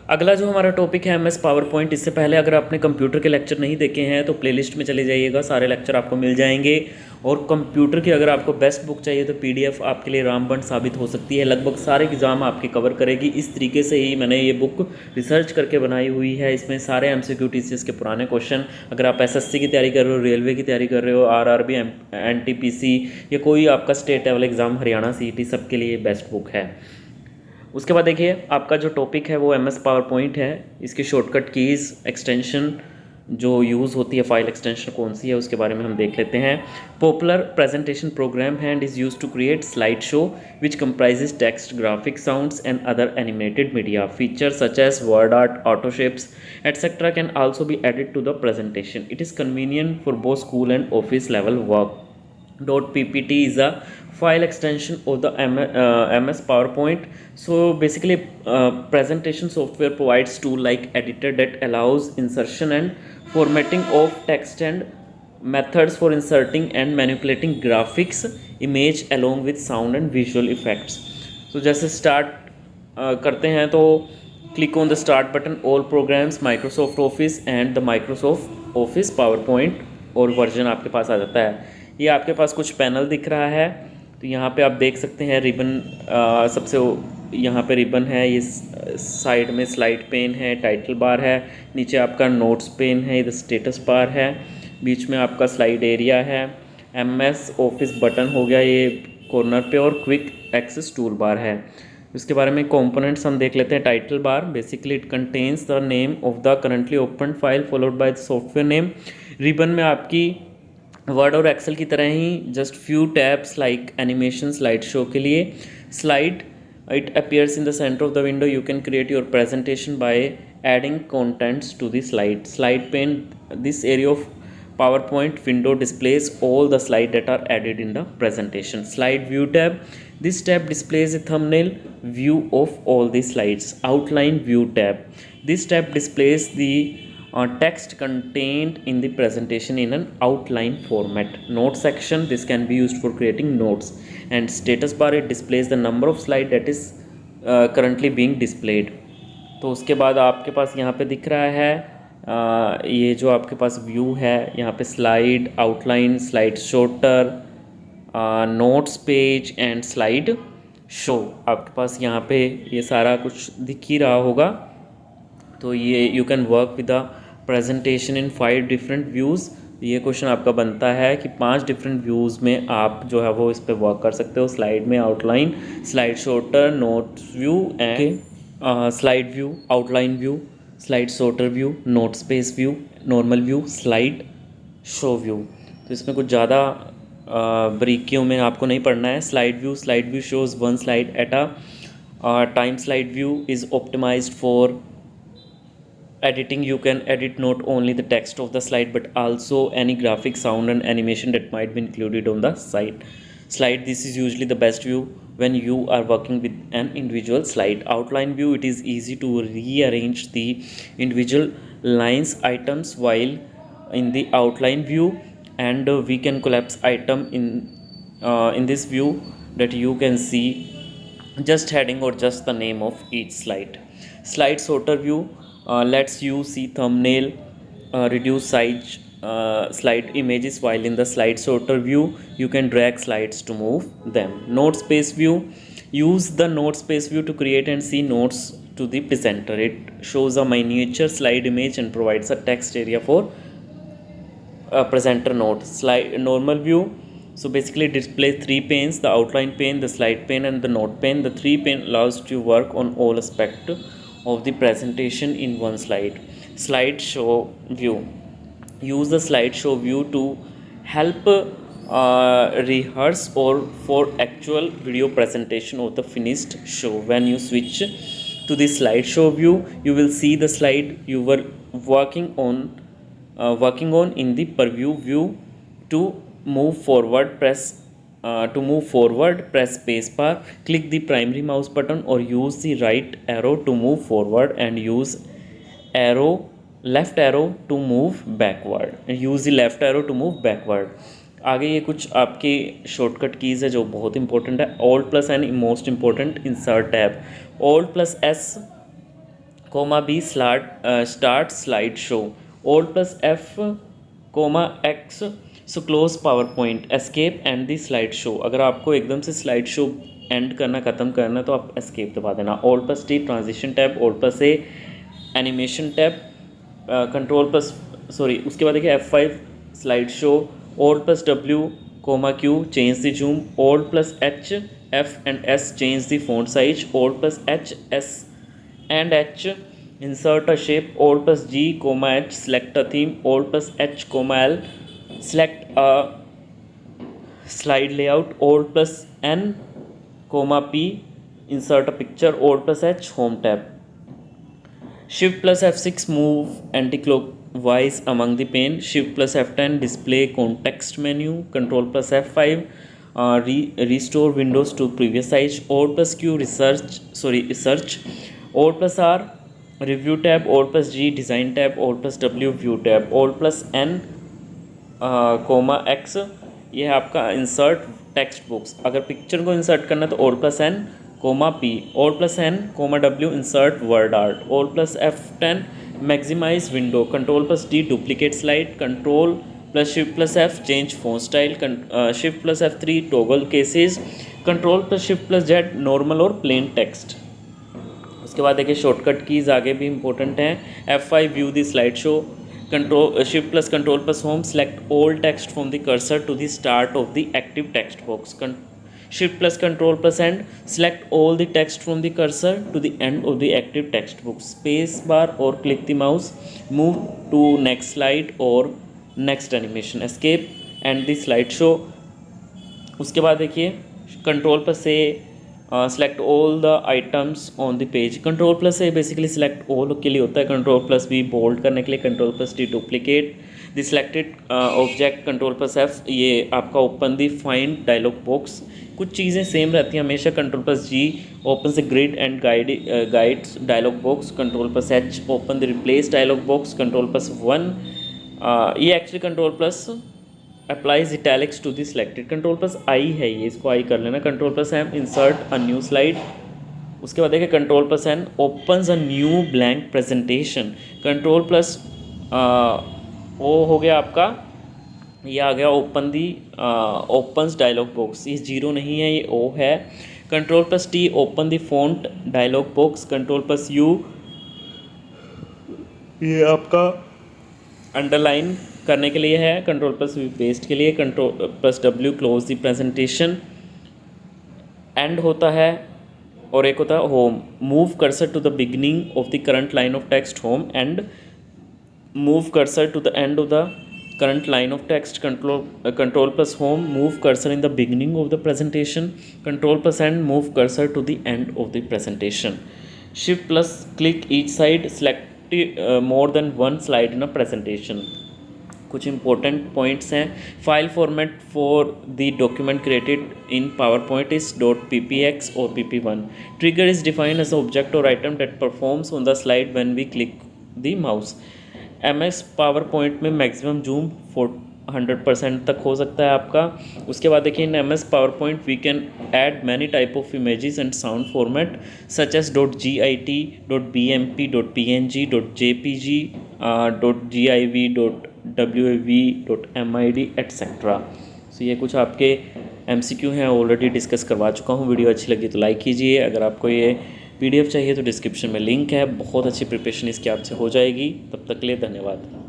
अगला जो हमारा टॉपिक है एमएस पावर पॉइंट। इससे पहले अगर आपने कंप्यूटर के लेक्चर नहीं देखे हैं तो प्लेलिस्ट में चले जाइएगा, सारे लेक्चर आपको मिल जाएंगे। और कंप्यूटर की अगर आपको बेस्ट बुक चाहिए तो पीडीएफ आपके लिए रामबन साबित हो सकती है, लगभग सारे एग्ज़ाम आपके कवर करेगी। इस तरीके से ही मैंने ये बुक रिसर्च करके बनाई हुई है। इसमें सारे एमसीक्यू टीसीएस के पुराने क्वेश्चन, अगर आप एसएससी की तैयारी कर रहे हो, रेलवे की तैयारी कर रहे हो, आरआरबी, एनटीपीसी या कोई आपका state level exam, Haryana CET, सबके लिए बेस्ट बुक है। उसके बाद देखिए आपका जो टॉपिक है वो एमएस पावर पॉइंट है। इसकी शॉर्टकट कीज़, एक्सटेंशन जो यूज़ होती है, फाइल एक्सटेंशन कौन सी है उसके बारे में हम देख लेते हैं। पॉपुलर प्रेजेंटेशन प्रोग्राम है and is use to create slide show which comprises text, graphic, sounds and other animated media. Features such as word art, auto shapes etc. can also be added to the presentation. It is convenient for both school and office level work. .ppt is a file extension of the MS PowerPoint. So basically presentation software provides tool like editor that allows insertion and formatting of text and methods for inserting and manipulating graphics, image along with sound and visual effects. So जैसे start करते हैं तो click on the start button, all programmes, Microsoft office and the Microsoft office power point और version आपके पास आ जाता है। ये आपके पास कुछ पैनल दिख रहा है, तो यहाँ पे आप देख सकते हैं रिबन, सबसे यहाँ पे रिबन है, ये साइड में स्लाइड पेन है, टाइटल बार है, नीचे आपका नोट्स पेन है, इधर स्टेटस बार है, बीच में आपका स्लाइड एरिया है, एमएस ऑफिस बटन हो गया ये कॉर्नर पे, और क्विक एक्सेस टूल बार है। इसके बारे में कंपोनेंट्स हम देख लेते हैं। Title bar, basically it contains the name of the currently open file followed by the software name. Ribbon में आपकी वर्ड और एक्सेल की तरह ही just few tabs like animation, slide show के लिए। Slide, it appears in the centre of the window, you can create your presentation by adding contents to the slide. Slide pane, this area of PowerPoint window displays all the slides that are added in the presentation. Slide view tab, this tab displays a thumbnail view of all the slides. Outline view tab, this tab displays the text contained in the presentation in an outline format. Note section, this can be used for creating notes. And status bar, it displays the number of slide that is currently being displayed. तो उसके बाद आपके पास यहाँ पे दिख रहा है ये जो आपके पास व्यू है, यहाँ पे slide, outline, slide shorter, notes page and slide show. आपके पास यहाँ पे ये सारा कुछ दिख ही रहा होगा। तो ये you can work with the presentation in 5 different views. ये क्वेश्चन आपका बनता है कि 5 डिफरेंट व्यूज़ में आप जो है वो इस पर वर्क कर सकते हो। स्लाइड में outline, slide shorter, notes view and slide view, outline view, slide shorter view, note space view, normal view, slide show view. तो इसमें कुछ ज़्यादा बारीकियों में आपको नहीं पढ़ना है। Slide view shows one slide at a time. Slide view is optimized for editing. You can edit not only the text of the slide but also any graphic, sound and animation that might be included on the slide. This is usually the best view when you are working with an individual slide. Outline view, it is easy to rearrange the individual lines items while in the outline view, and we can collapse item in this view that you can see just heading or just the name of each slide. Slide sorter view lets you see thumbnail, reduce size, slide images, while in the slide sorter view you can drag slides to move them. Note space view, use the note space view to create and see notes to the presenter. It shows a miniature slide image and provides a text area for presenter note. Slide normal view, so basically it displays 3 panes: the outline pane, the slide pane and the note pane. The 3 pane allows you to work on all aspects of the presentation in one slide. Slideshow view, use the slideshow view to help rehearse or for actual video presentation of the finished show. When you switch to the slideshow view, you will see the slide you were working on in the preview view. To move forward, press spacebar, click the primary mouse button or use the right arrow to move forward and use left arrow to move backward. आगे ये कुछ आपके shortcut keys है जो बहुत important है। Alt+N most important, insert tab. Alt+S comma B start slide show, alt plus F comma X so close PowerPoint, escape end the slide show. अगर आपको एकदम से स्लाइड शो एंड करना, ख़त्म करना, तो आप एस्केप दबा देना। Alt plus T transition tab, alt plus A animation tab, control plus उसके बाद देखिए F5 slide show, alt plus W comma Q change the zoom, alt plus H F and S change the font size, alt plus H S and H insert a shape, old plus G comma H select a theme, old plus H comma L select a slide layout, old plus N comma P insert a picture, old plus H home tab, shift plus F6 move anti-clockwise among the pane, shift plus F10 display context menu, control plus F5 restore windows to previous size, old plus Q search, old plus R review tab, old plus G design tab, old plus W view tab, old plus N comma X ये है आपका insert text box. अगर picture को insert करना तो alt plus N comma P, alt plus N comma W insert word art, alt plus F10 maximize window, control plus D duplicate slide, control plus shift plus F change font style, shift plus F3 toggle cases, control plus shift plus Z normal और plain text. उसके बाद देखिए shortcut keys आगे भी important हैं। F5 view the slide show, control shift plus control plus home select all text from the cursor to the start of the active text box, shift plus control plus end select all the text from the cursor to the end of the active text book, space bar और click the mouse move to next slide और next animation, escape end the slide show. उसके बाद देखिए control plus A select all the items on the page, control plus A basically select all के लिए होता है, control plus B bold करने के लिए, control plus D duplicate the selected object, control plus F ये आपका open the find dialog box. कुछ चीज़ें सेम रहती हैं हमेशा, control plus G open the grid and guides dialog box, control plus H open the replace dialog box, control plus 1 ये actually control plus applies italics to the selected, control plus I है ये, इसको I कर लेना, control plus M insert a new slide. उसके बाद देखिए control plus N opens a new blank presentation, control plus O हो गया आपका, ये आ गया open the opens dialog box, ये जीरो नहीं है ये ओ है, control plus T open the font dialog box, control plus U ये आपका अंडरलाइन करने के लिए है, कंट्रोल प्लस पेस्ट के लिए, control plus W close the presentation and होता है, और एक होता है home, move cursor to the beginning of the current line of text home end move cursor to the end of the current line of text, control plus home move cursor in the beginning of the presentation, control plus end move cursor to the end of the presentation, shift plus click each side select more than one slide in a presentation. कुछ important points हैं, file format for the document created in PowerPoint is .ppx और pp1, trigger is defined as object और item that performs on the slide when we click the mouse. MS PowerPoint में maximum zoom 100% तक हो सकता है आपका। उसके बाद देखिए in MS PowerPoint we can add many type of images and sound format such as .git, .bmp, .png, .jpg, .giv, .wav, .mid etcetera. So ये कुछ आपके MCQ हैं, ऑलरेडी डिस्कस करवा चुका हूँ। वीडियो अच्छी लगी तो लाइक कीजिए। अगर आपको ये PDF चाहिए तो डिस्क्रिप्शन में लिंक है। बहुत अच्छी प्रिपरेशन इसकी आपसे हो जाएगी। तब तक के लिए धन्यवाद।